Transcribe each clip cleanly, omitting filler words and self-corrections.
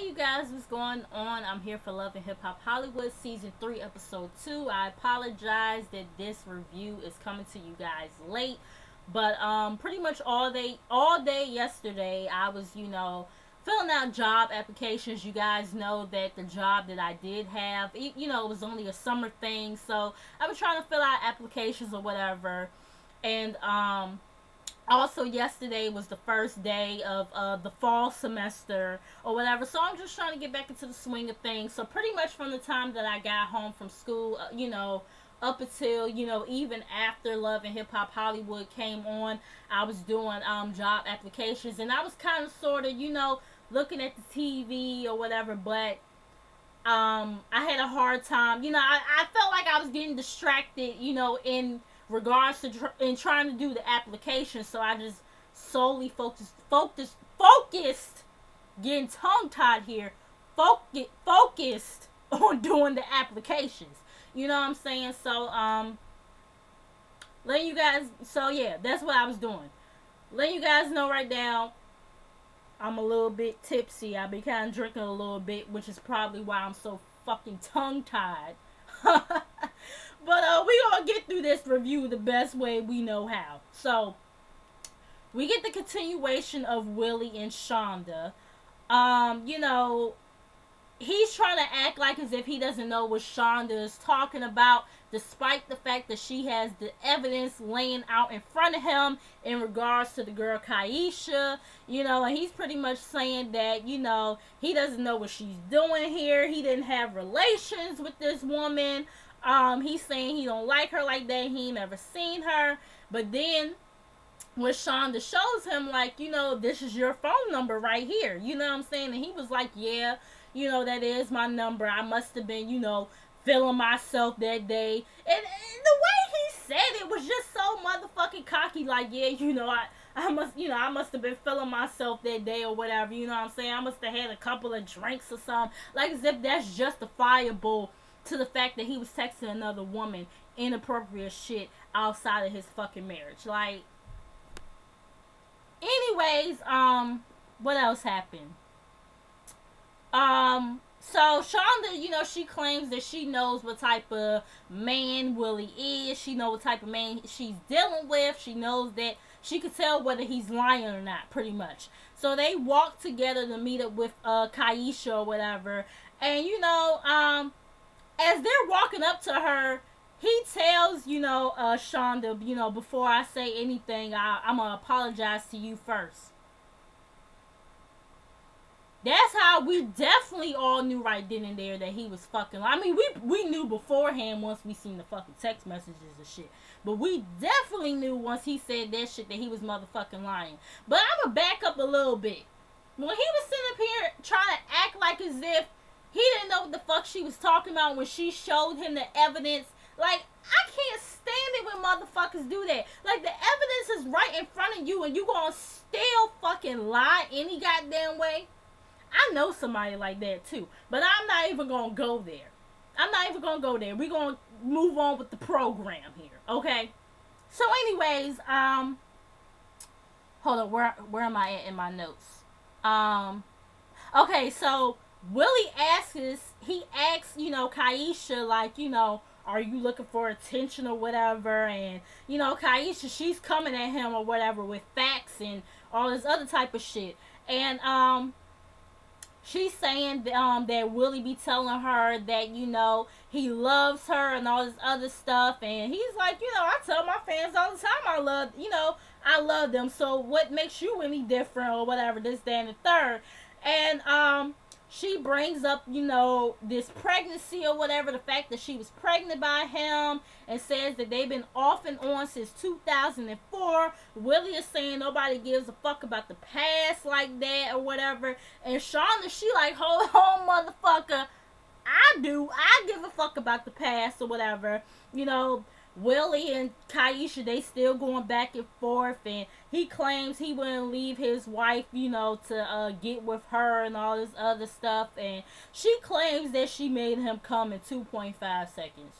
Hey you guys, what's going on? I'm here for Love and Hip Hop Hollywood Season 3 Episode 2. I apologize that this review is coming to you guys late. But pretty much all day yesterday I was, filling out job applications. You guys know that the job that I did have, it was only a summer thing. So I was trying to fill out applications or whatever. And also yesterday was the first day of the fall semester or whatever, so I'm just trying to get back into the swing of things. So pretty much from the time that I got home from school, up until even after Love and Hip Hop Hollywood came on, I was doing job applications, and I was kind of sort of looking at the TV or whatever. But I had a hard time. I felt like I was getting distracted, in regards to in trying to do the application. So I just solely focused, getting tongue tied here, focused on doing the applications. You know what I'm saying? So letting you guys. So yeah, that's what I was doing. Letting you guys know right now, I'm a little bit tipsy. I've been kind of drinking a little bit, which is probably why I'm so fucking tongue tied. But we gonna get through this review the best way we know how. So we get the continuation of Willie and Shonda. He's trying to act like as if he doesn't know what Shonda is talking about, despite the fact that she has the evidence laying out in front of him in regards to the girl Kaisha. And he's pretty much saying that, he doesn't know what she's doing here. He didn't have relations with this woman. He's saying he don't like her like that. He ain't never seen her. But then when Shonda shows him, like, this is your phone number right here. You know what I'm saying? And he was like, yeah, that is my number. I must have been, feeling myself that day. And the way he said it was just so motherfucking cocky. Like, yeah, I must have been feeling myself that day or whatever. You know what I'm saying? I must have had a couple of drinks or something. Like, as if that's justifiable to the fact that he was texting another woman inappropriate shit outside of his fucking marriage. Like, anyways, what else happened? So Shonda, she claims that she knows what type of man Willie is. She knows what type of man she's dealing with. She knows that she could tell whether he's lying or not, pretty much. So they walk together to meet up with Kaisha or whatever. And as they're walking up to her, he tells, Shonda, before I say anything, I'm going to apologize to you first. That's how we definitely all knew right then and there that he was fucking. I mean, we knew beforehand once we seen the fucking text messages and shit. But we definitely knew once he said that shit that he was motherfucking lying. But I'm going to back up a little bit. When he was sitting up here trying to act like as if he didn't know what the fuck she was talking about when she showed him the evidence. Like, I can't stand it when motherfuckers do that. Like, the evidence is right in front of you and you gonna still fucking lie any goddamn way. I know somebody like that too. But I'm not even gonna go there. We're gonna move on with the program here, okay? So anyways, hold on, where am I at in my notes? Okay, so Willie asks, Kaisha, like, are you looking for attention or whatever? And, Kaisha, she's coming at him or whatever with facts and all this other type of shit. And, she's saying that Willie be telling her that, he loves her and all this other stuff. And he's like, I tell my fans all the time I love them. So what makes you any different or whatever, this, that, and the third. And, she brings up, this pregnancy or whatever, the fact that she was pregnant by him, and says that they've been off and on since 2004. Willie is saying nobody gives a fuck about the past like that or whatever. And Shonda, she like, hold on, motherfucker. I do. I give a fuck about the past or whatever. Willie and Kaisha, they still going back and forth, and he claims he wouldn't leave his wife, to get with her and all this other stuff, and she claims that she made him come in 2.5 seconds.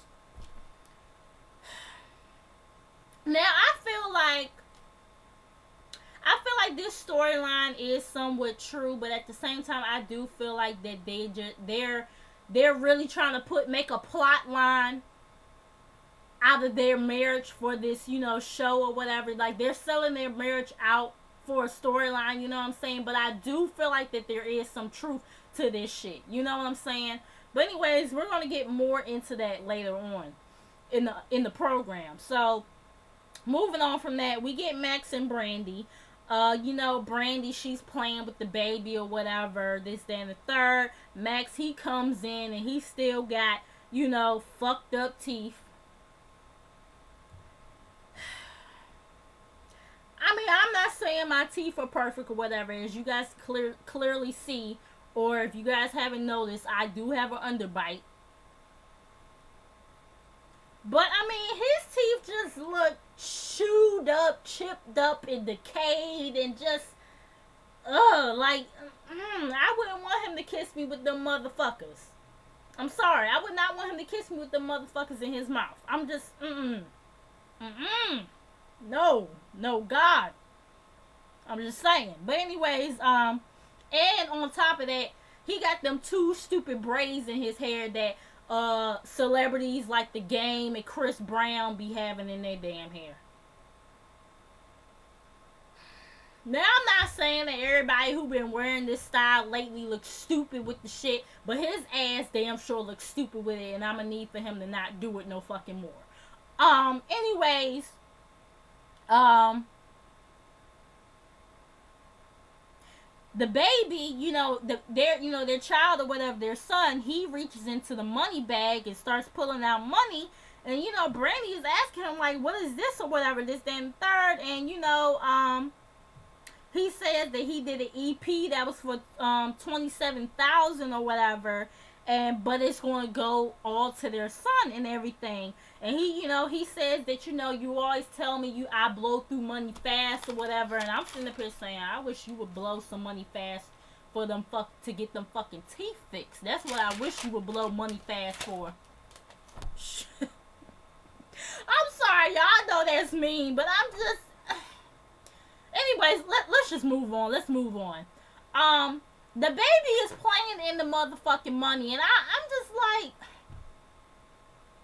Now, I feel like I feel like this storyline is somewhat true, but at the same time, I do feel like that they're really trying to make a plot line out of their marriage for this, show or whatever. Like, they're selling their marriage out for a storyline, you know what I'm saying? But I do feel like that there is some truth to this shit. You know what I'm saying? But anyways, we're gonna get more into that later on in the program. So moving on from that, we get Max and Brandy. Brandy, she's playing with the baby or whatever, this, that, and the third. Max, he comes in and he still got, fucked up teeth. I mean, I'm not saying my teeth are perfect or whatever. As you guys clearly see, or if you guys haven't noticed, I do have an underbite. But, I mean, his teeth just look chewed up, chipped up, and decayed, and just, I wouldn't want him to kiss me with them motherfuckers. I'm sorry, I would not want him to kiss me with them motherfuckers in his mouth. I'm just, no, God. I'm just saying. But anyways, and on top of that, he got them two stupid braids in his hair that celebrities like The Game and Chris Brown be having in their damn hair. Now, I'm not saying that everybody who been wearing this style lately looks stupid with the shit, but his ass damn sure looks stupid with it, and I'm gonna need for him to not do it no fucking more. Anyways, the baby, their child or whatever, their son, he reaches into the money bag and starts pulling out money. And, Brandy is asking him, like, what is this or whatever, this, then, the third. And, he says that he did an EP that was for $27,000 or whatever. But it's going to go all to their son and everything. And he says that, you always tell me I blow through money fast or whatever. And I'm sitting up here saying, I wish you would blow some money fast for them to get them fucking teeth fixed. That's what I wish you would blow money fast for. I'm sorry, y'all know that's mean, but I'm just... Anyways, let's just move on. Let's move on. The baby is playing in the motherfucking money, and I'm just like,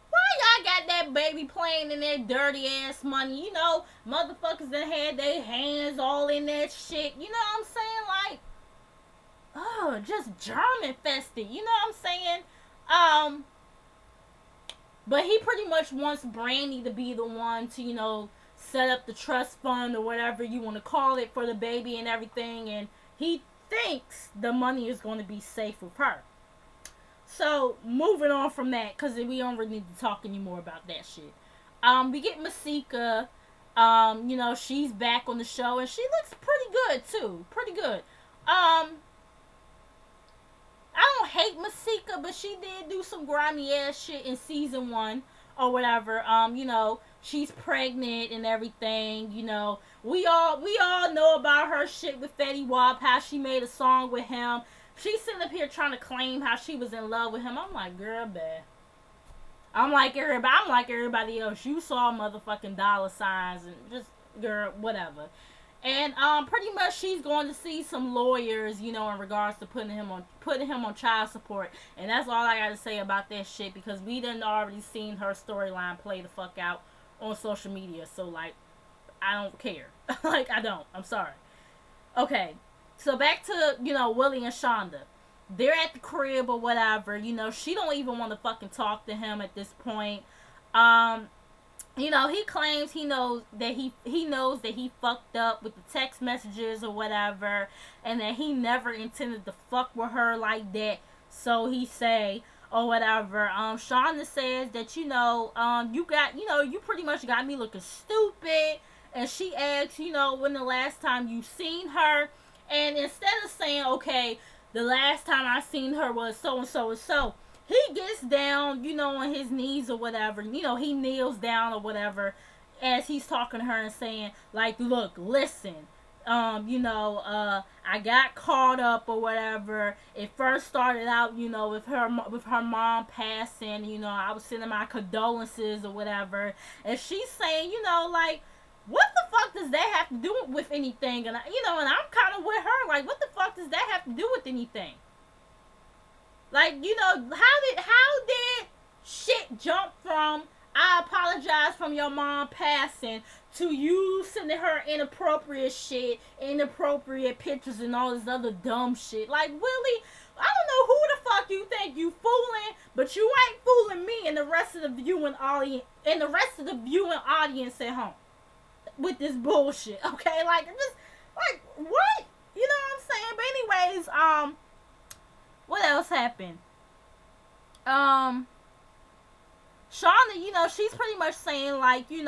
why y'all got that baby playing in that dirty ass money? Motherfuckers that had their hands all in that shit. You know what I'm saying? Like, just germ infested. You know what I'm saying? But he pretty much wants Brandy to be the one to, set up the trust fund or whatever you want to call it for the baby and everything, and he thinks the money is going to be safe with her. So, moving on from that, because we don't really need to talk anymore about that shit. We get Masika. She's back on the show, and she looks pretty good, too. Pretty good. I don't hate Masika, but she did do some grimy ass shit in season 1 or whatever. She's pregnant and everything, We all know about her shit with Fetty Wap, how she made a song with him. She's sitting up here trying to claim how she was in love with him. I'm like, girl, bad. I'm like everybody else. You saw motherfucking dollar signs and just, girl, whatever. And pretty much she's going to see some lawyers, in regards to putting him on child support. And that's all I got to say about that shit, because we done already seen her storyline play the fuck out on social media. So, like, I don't care. Like, I don't. I'm sorry. Okay. So back to, Willie and Shonda. They're at the crib or whatever. She don't even want to fucking talk to him at this point. He claims he knows that he fucked up with the text messages or whatever, and that he never intended to fuck with her like that. So he say or whatever. Shonda says that you pretty much got me looking stupid, and she asks when the last time you seen her, and instead of saying okay, the last time I seen her was so and so and so, he gets down, on his knees or whatever. He kneels down or whatever as he's talking to her and saying, like, look, listen, I got caught up or whatever. It first started out, with her mom passing. I was sending my condolences or whatever, and she's saying, like, what the fuck does that have to do with anything? And and I'm kind of with her. Like, what the fuck does that have to do with anything? Like, how did shit jump from I apologize from your mom passing to you sending her inappropriate shit, inappropriate pictures, and all this other dumb shit? Like, Willie, I don't know who the fuck you think you fooling, but you ain't fooling me and the rest of the viewing audience at home with this bullshit. Okay, like, just like, what? You know what I'm saying? But anyways, what else happened? Shonda, she's pretty much saying, like, she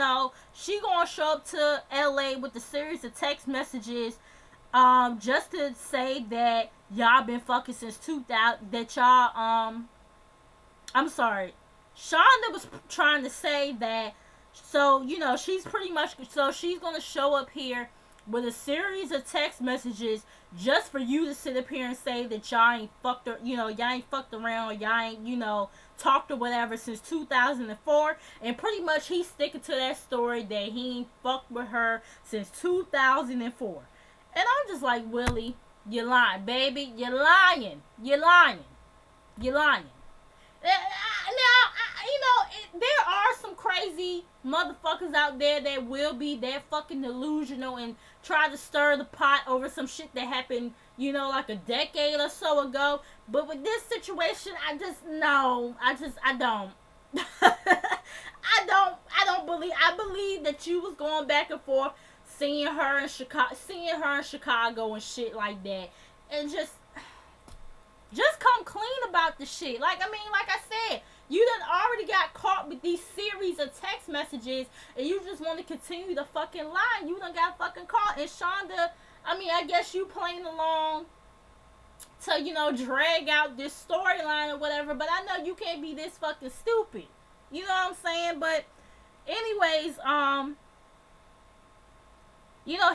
gonna show up to LA with a series of text messages, just to say that y'all been fucking since 2000, that y'all, I'm sorry, Shonda was trying to say that, so, she's pretty much, so she's gonna show up here with a series of text messages just for you to sit up here and say that y'all ain't fucked her, y'all ain't fucked around, or y'all ain't, talked or whatever since 2004, and pretty much he's sticking to that story that he ain't fucked with her since 2004. And I'm just like, Willie, you're lying, baby, you're lying. Now, there are some crazy motherfuckers out there that will be that fucking delusional and try to stir the pot over some shit that happened, like a decade or so ago. But with this situation, I don't. I believe that you was going back and forth, seeing her in Chicago and shit like that, and just come clean about the shit. Like I said, you done already got caught with these series of text messages, and you just want to continue the fucking lie. You done got fucking caught. And Shonda, I guess you playing along to, drag out this storyline or whatever, but I know you can't be this fucking stupid. You know what I'm saying? But anyways,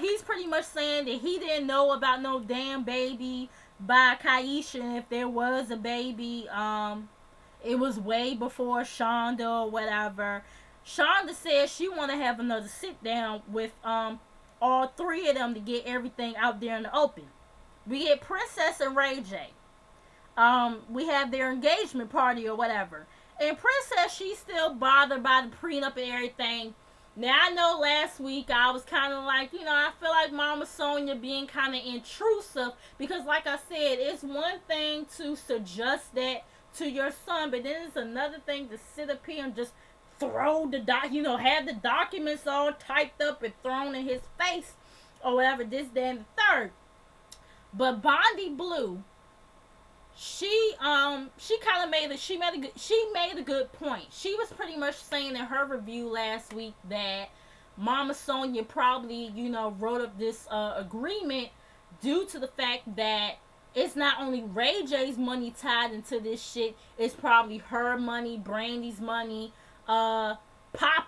he's pretty much saying that he didn't know about no damn baby by Kaisha, and if there was a baby, it was way before Shonda or whatever. Shonda said she want to have another sit down with all three of them to get everything out there in the open. We get Princess and Ray J. We have their engagement party or whatever. And Princess, she's still bothered by the prenup and everything. Now, I know last week I was kind of like, I feel like Mama Sonia being kind of intrusive, because like I said, it's one thing to suggest that to your son, but then it's another thing to sit up here and just throw have the documents all typed up and thrown in his face or whatever, this, that, and the third. But Bondi Blue, she kind of made a good point. She was pretty much saying in her review last week that Mama Sonia probably, wrote up this agreement due to the fact that it's not only Ray J's money tied into this shit, it's probably her money, Brandy's money, Papa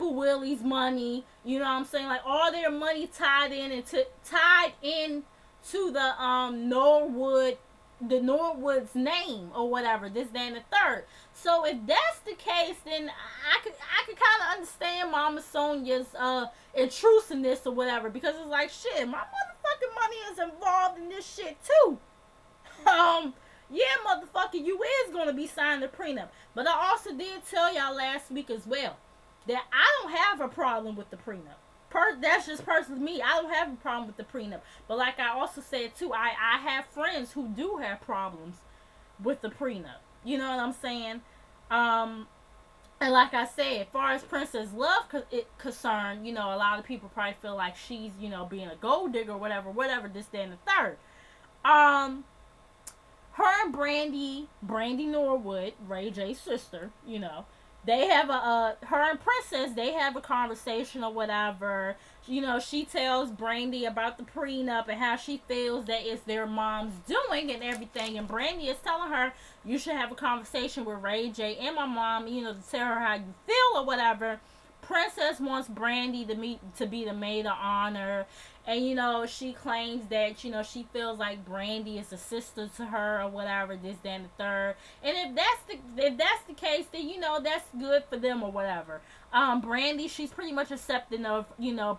Willie's money, you know what I'm saying? Like, all their money tied in to the Norwood's name or whatever, this, that, and the third. So if that's the case, then I could kind of understand Mama Sonia's intrusiveness or whatever, because it's like, shit, my motherfucking money is involved in this shit too. Yeah, motherfucker, you is gonna be signing the prenup. But I also did tell y'all last week as well that I don't have a problem with the prenup. That's just personally me. I don't have a problem with the prenup. But like I also said too, I have friends who do have problems with the prenup. You know what I'm saying? And like I said, as far as Princess Love concerned, a lot of people probably feel like she's, being a gold digger or whatever, this, that, and the third. Her and Brandy Norwood, Ray J's sister, they have her and Princess, they have a conversation or whatever. She tells Brandy about the prenup and how she feels that it's their mom's doing and everything. And Brandy is telling her, you should have a conversation with Ray J and my mom, to tell her how you feel or whatever. Princess wants Brandy to be the maid of honor. And she claims that she feels like Brandy is a sister to her or whatever, this, that, and the third. And if that's the case, then that's good for them or whatever. Brandy, she's pretty much accepting of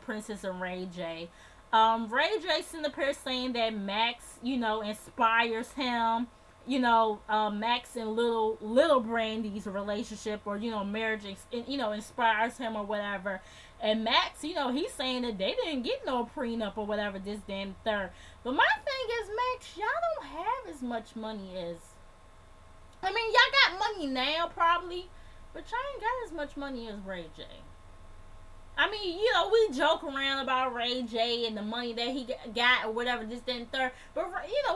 Princess and Ray J. Ray J sitting up here saying that Max inspires him. Max and little Brandy's relationship, or marriage, inspires him or whatever. And Max, he's saying that they didn't get no prenup or whatever, this, then, third. But my thing is, Max, y'all don't have as much money as. I mean, y'all got money now, probably, but y'all ain't got as much money as Ray J. I mean, we joke around about Ray J and the money that he got or whatever, this, then, third. But,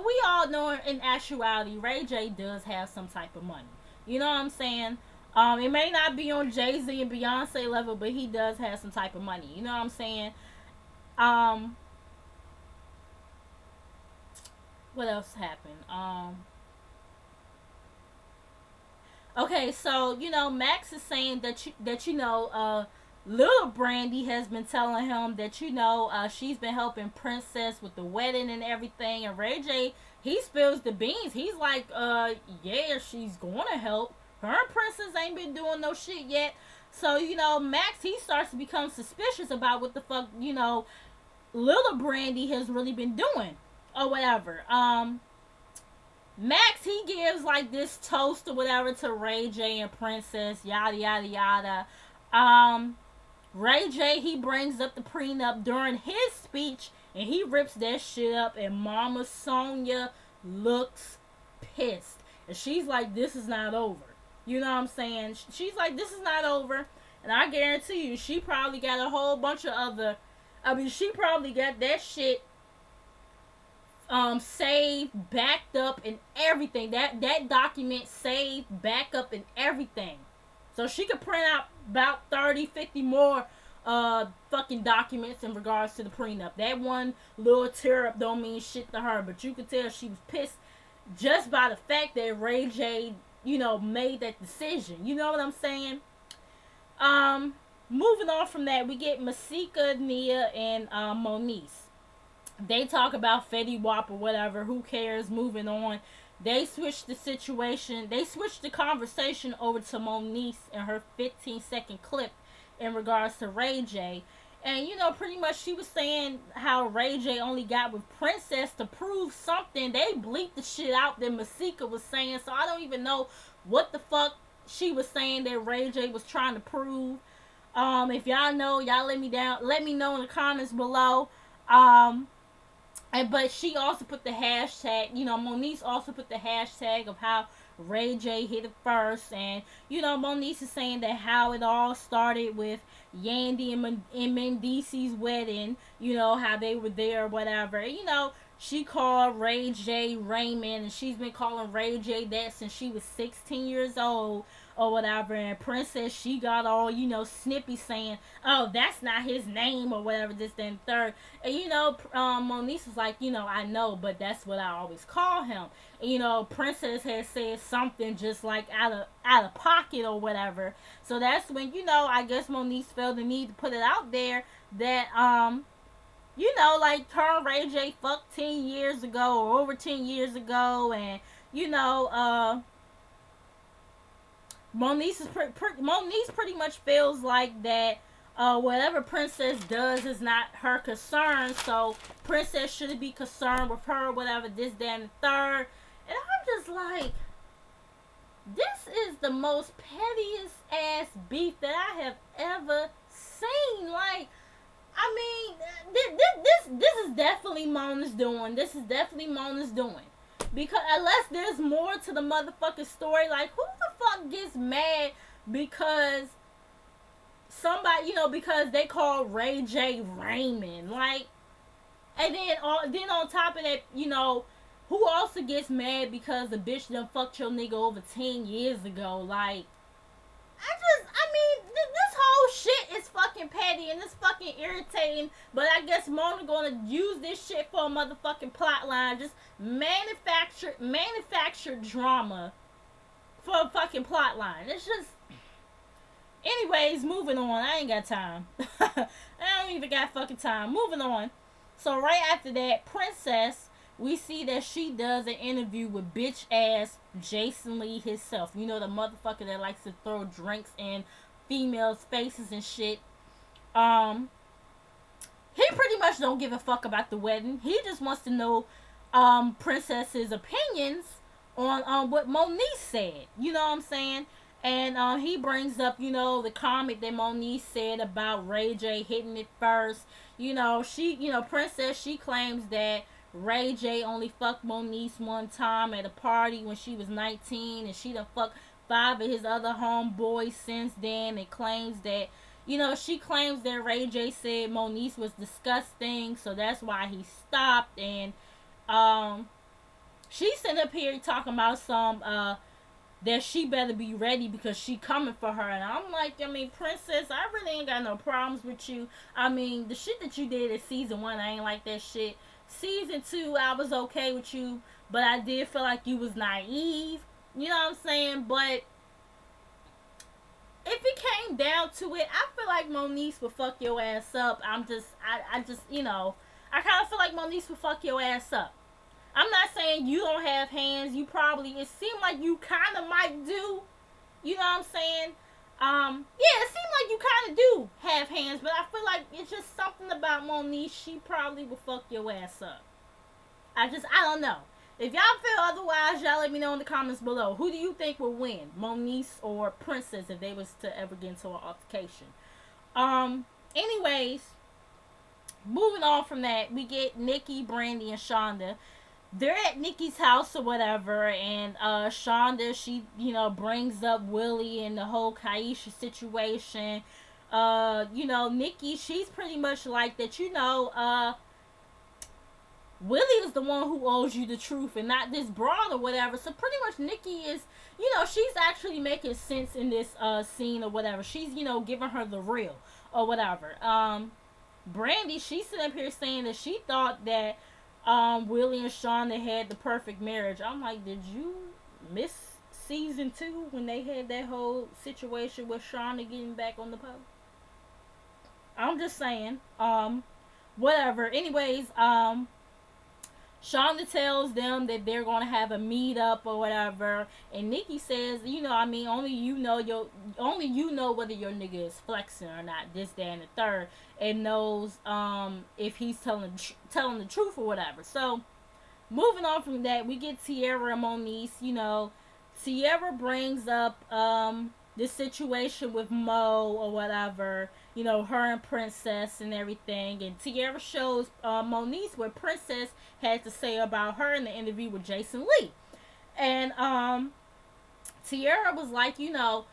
we all know in actuality, Ray J does have some type of money. You know what I'm saying? It may not be on Jay-Z and Beyonce level, but he does have some type of money. You know what I'm saying? What else happened? Okay, so, Max is saying that little Brandy has been telling him that she's been helping Princess with the wedding and everything, and Ray J, he spills the beans. He's like, yeah, she's gonna help. Her and Princess ain't been doing no shit yet. So Max, he starts to become suspicious about what the fuck little Brandy has really been doing or whatever. Max, he gives like this toast or whatever to Ray J and Princess, yada yada yada. Ray J, he brings up the prenup during his speech, and he rips that shit up, and Mama Sonia looks pissed. And she's like, this is not over. You know what I'm saying? She's like, this is not over. And I guarantee you, she probably got a whole bunch of other. I mean, she probably got that shit saved, backed up, and everything. That document saved, backed up, and everything. So she could print out about 30, 50 more fucking documents in regards to the prenup. That one little tear up don't mean shit to her, but you could tell she was pissed just by the fact that Ray J, made that decision. You know what I'm saying? Moving on from that, we get Masika, Nia, and Moniece. They talk about Fetty Wap or whatever. Who cares? Moving on. They switched the situation. They switched the conversation over to Moniece and her 15-second clip in regards to Ray J. And, pretty much she was saying how Ray J only got with Princess to prove something. They bleeped the shit out that Masika was saying. So I don't even know what the fuck she was saying that Ray J was trying to prove. If y'all know, y'all let me know in the comments below. But she also put the hashtag, Moniece also put the hashtag of how Ray J hit it first. And, Moniece is saying that how it all started with Yandy and Mendici's wedding, how they were there or whatever. She called Ray J Raymond, and she's been calling Ray J that since she was 16 years old or whatever. And Princess, she got all, snippy saying, oh, that's not his name or whatever, this, then, third. And, Moniece was like, I know, but that's what I always call him. And, Princess had said something just like out of pocket or whatever. So that's when, I guess Moniece felt the need to put it out there that, like her and Ray J fucked 10 years ago or over 10 years ago. And, Moniece pretty much feels like that whatever Princess does is not her concern. So Princess shouldn't be concerned with her, whatever, this, that, and the third. And I'm just like, this is the most pettiest ass beef that I have ever seen. Like, I mean, this is definitely Mona's doing. This is definitely Mona's doing. Because unless there's more to the motherfucking story, like, who the fuck gets mad because somebody, because they call Ray J Raymond, like, and then on top of that, who also gets mad because the bitch done fucked your nigga over 10 years ago, like, this whole shit is fucking petty and it's fucking irritating. But I guess Mona gonna use this shit for a motherfucking plot line. Just manufacture drama for a fucking plot line. It's just. Anyways, moving on. I ain't got time. I don't even got fucking time. Moving on. So right after that, Princess, we see that she does an interview with bitch ass Jason Lee himself. You know, the motherfucker that likes to throw drinks in females' faces and shit. Um, he pretty much don't give a fuck about the wedding. He just wants to know Princess's opinions on what Moniece said. You know what I'm saying? And he brings up, you know, the comment that Moniece said about Ray J hitting it first. You know, Princess, she claims that Ray J only fucked Moniece one time at a party when she was 19, and she done fucked 5 of his other homeboys since then, and claims that, you know, she claims that Ray J said Moniece was disgusting, so that's why he stopped. And she's sitting up here talking about some that she better be ready because she coming for her. And I'm like, I mean, Princess, I really ain't got no problems with you. I mean, the shit that you did in season 1, I ain't like that shit. Season 2, I was okay with you, but I did feel like you was naive. You know what I'm saying? But if it came down to it, I feel like Moniece would fuck your ass up. I just, you know, I kind of feel like Moniece would fuck your ass up. I'm not saying you don't have hands. You probably, it seemed like you kind of might do. You know what I'm saying? Yeah, it seemed like you kind of do have hands, but I feel like it's just something about Moniece. She probably will fuck your ass up. I don't know. If y'all feel otherwise, y'all let me know in the comments below. Who do you think will win, Moniece or Princess, if they was to ever get into an altercation? Anyways, moving on from that, we get Nikki, Brandy, and Shonda. They're at Nikki's house or whatever, and Shonda, she, you know, brings up Willie and the whole Kaisha situation. You know, Nikki, she's pretty much like that, you know, Willie is the one who owes you the truth and not this broad or whatever. So pretty much Nikki is, you know, she's actually making sense in this scene or whatever. She's, you know, giving her the real or whatever. Brandy, she's sitting up here saying that she thought that Willie and Shonda had the perfect marriage. I'm like, did you miss season 2 when they had that whole situation with Shonda getting back on the post? I'm just saying. Whatever. Anyways, Shonda tells them that they're gonna have a meetup or whatever, and Nikki says, you know, I mean, only you know whether your nigga is flexing or not, this, that, and the third, and knows if he's telling the truth or whatever. So, moving on from that, we get Tierra and Moniece. You know, Tierra brings up this situation with Mo or whatever, you know, her and Princess and everything, and Tierra shows Moniece what Princess had to say about her in the interview with Jason Lee. And Tierra was like, you know,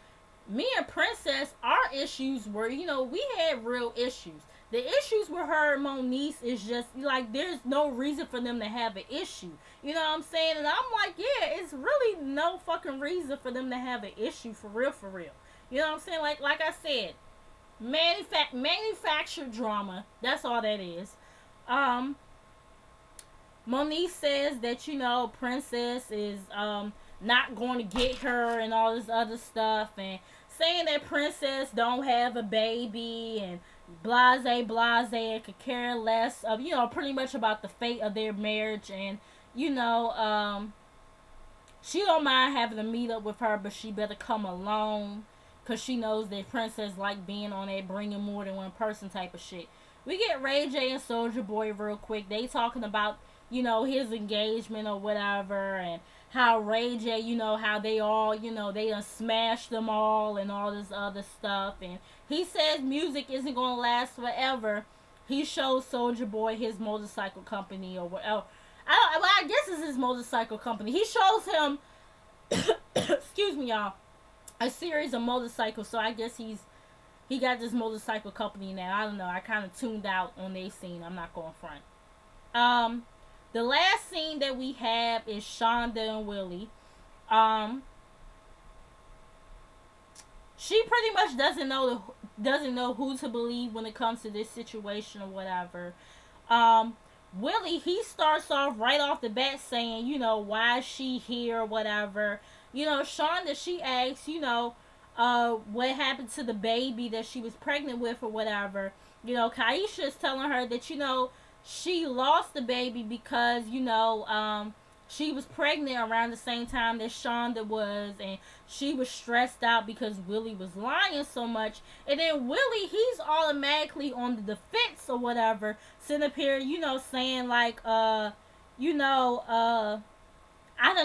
me and Princess, our issues were, you know, we had real issues. The issues with her and Moniece is just, like, there's no reason for them to have an issue. You know what I'm saying? And I'm like, yeah, it's really no fucking reason for them to have an issue, for real, for real. You know what I'm saying? Like I said, manufactured drama. That's all that is. Moniece says that, you know, Princess is not going to get her and all this other stuff, and saying that Princess don't have a baby and blase and could care less of, you know, pretty much about the fate of their marriage. And, you know, she don't mind having a meet up with her, but she better come alone, because she knows that Princess like being on that bringing more than one person type of shit. We get Ray J and Soulja Boy real quick. They talking about, you know, his engagement or whatever, and how Ray J, you know, how they all, you know, they done smashed them all and all this other stuff. And he says music isn't going to last forever. He shows Soulja Boy his motorcycle company or whatever. I guess it's his motorcycle company. He shows him, excuse me, y'all, a series of motorcycles. So I guess he got this motorcycle company now. I don't know. I kind of tuned out on their scene. I'm not going front. The last scene that we have is Shonda and Willie. She pretty much doesn't know who to believe when it comes to this situation or whatever. Willie, he starts off right off the bat saying, you know, why is she here or whatever. You know, Shonda, she asks, you know, what happened to the baby that she was pregnant with or whatever. You know, Kaisha is telling her that, you know, she lost the baby because, she was pregnant around the same time that Shonda was, and she was stressed out because Willie was lying so much. And then Willie, he's automatically on the defense or whatever, sitting up here, saying like, I done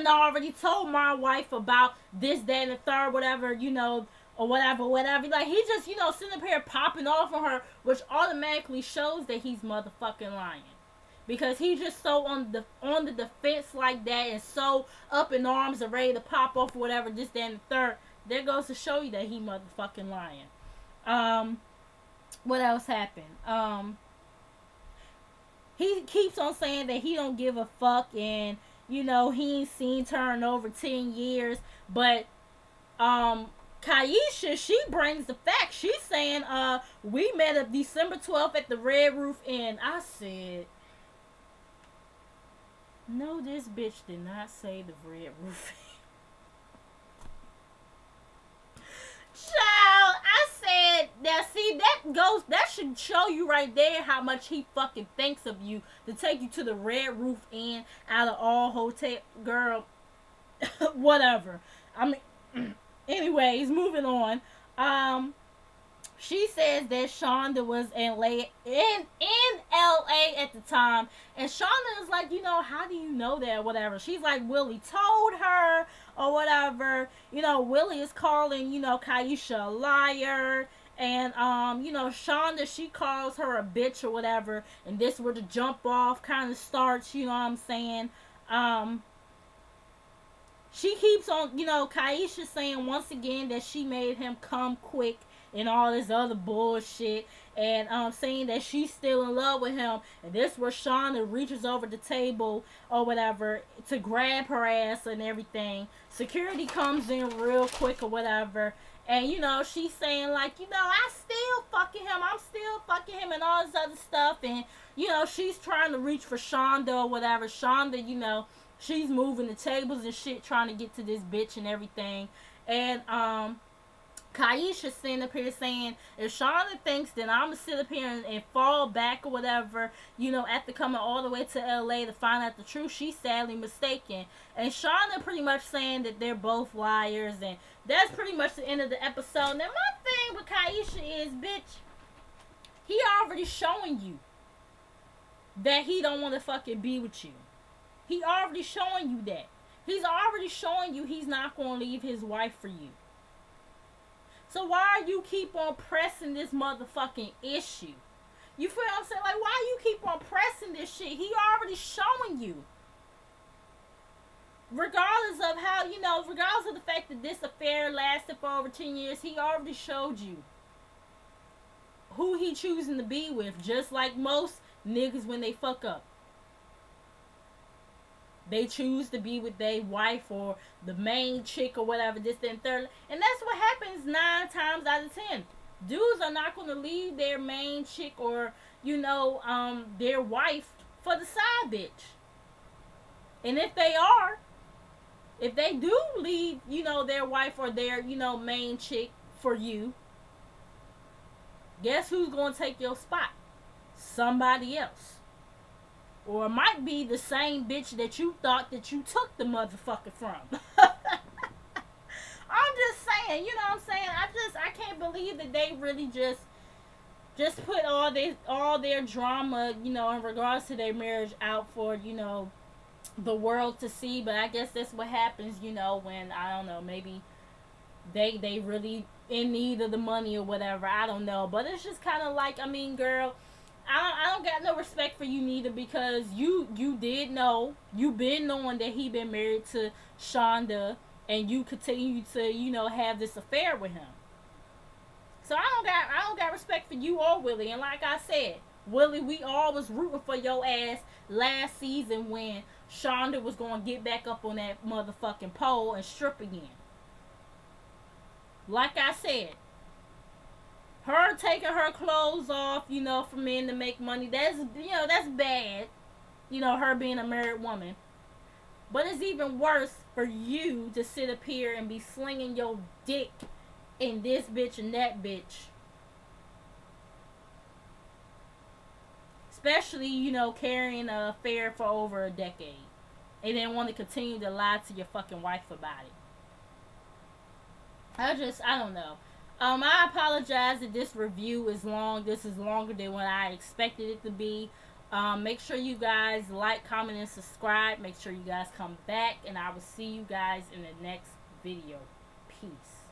already told my wife about this, that, and the third, whatever, or whatever. Like, he just, sitting up here popping off on her, which automatically shows that he's motherfucking lying. Because he's just so on the defense like that, and so up in arms and ready to pop off or whatever, this, that, and the third. There goes to show you that he motherfucking lying. What else happened? He keeps on saying that he don't give a fuck, and he ain't seen her in over 10 years. But Kaisha, she brings the facts. She's saying, we met up December 12th at the Red Roof Inn. I said, no, this bitch did not say the Red Roof Inn. Child, I said, now see, that should show you right there how much he fucking thinks of you to take you to the Red Roof Inn out of all hotel, girl, whatever. I mean, anyways, moving on. She says that Shonda was in LA at the time, and Shonda is like, how do you know that, whatever. She's like, Willie told her, or whatever. Willie is calling, Kaisha a liar, and, Shonda, she calls her a bitch or whatever, and this where the jump off kind of starts, you know what I'm saying. She keeps on, Kaisha saying once again that she made him come quick and all this other bullshit, and saying that she's still in love with him. And this where Shonda reaches over the table or whatever to grab her ass and everything. Security comes in real quick or whatever, and she's saying like, I still fucking him, I'm still fucking him, and all this other stuff. And she's trying to reach for Shonda or whatever. Shonda, she's moving the tables and shit, trying to get to this bitch and everything. And Kaisha sitting up here saying, if Shonda thinks that I'm going to sit up here and fall back or whatever, after coming all the way to LA to find out the truth, she's sadly mistaken. And Shonda pretty much saying that they're both liars, and that's pretty much the end of the episode. Now, my thing with Kaisha is, bitch, he already showing you that he don't want to fucking be with you. He already showing you that. He's already showing you he's not going to leave his wife for you. So why you keep on pressing this motherfucking issue? You feel what I'm saying? Like, why you keep on pressing this shit? He already showing you. Regardless of how, regardless of the fact that this affair lasted for over 10 years, he already showed you who he choosing to be with. Just like most niggas when they fuck up. They choose to be with their wife or the main chick or whatever, this, that, and third. And that's what happens 9 times out of 10. Dudes are not going to leave their main chick or, their wife for the side bitch. And if they do leave, their wife or their, main chick for you, guess who's going to take your spot? Somebody else. Or it might be the same bitch that you thought that you took the motherfucker from. I'm just saying, you know what I'm saying? I can't believe that they really just put all their drama, in regards to their marriage out for, the world to see. But I guess that's what happens, when, I don't know, maybe they really in need of the money or whatever. I don't know. But it's just kind of like, I mean, girl, I don't got no respect for you neither, because you did know, you been knowing that he been married to Shonda, and you continue to, have this affair with him. So I don't got respect for you or Willie. And like I said, Willie, we all was rooting for your ass last season when Shonda was going to get back up on that motherfucking pole and strip again. Like I said, her taking her clothes off, for men to make money, that's bad. Her being a married woman. But it's even worse for you to sit up here and be slinging your dick in this bitch and that bitch. especially, you know, carrying an affair for over a decade, and then want to continue to lie to your fucking wife about it. I don't know. I apologize that this review is long. This is longer than what I expected it to be. Make sure you guys like, comment, and subscribe. Make sure you guys come back, and I will see you guys in the next video. Peace.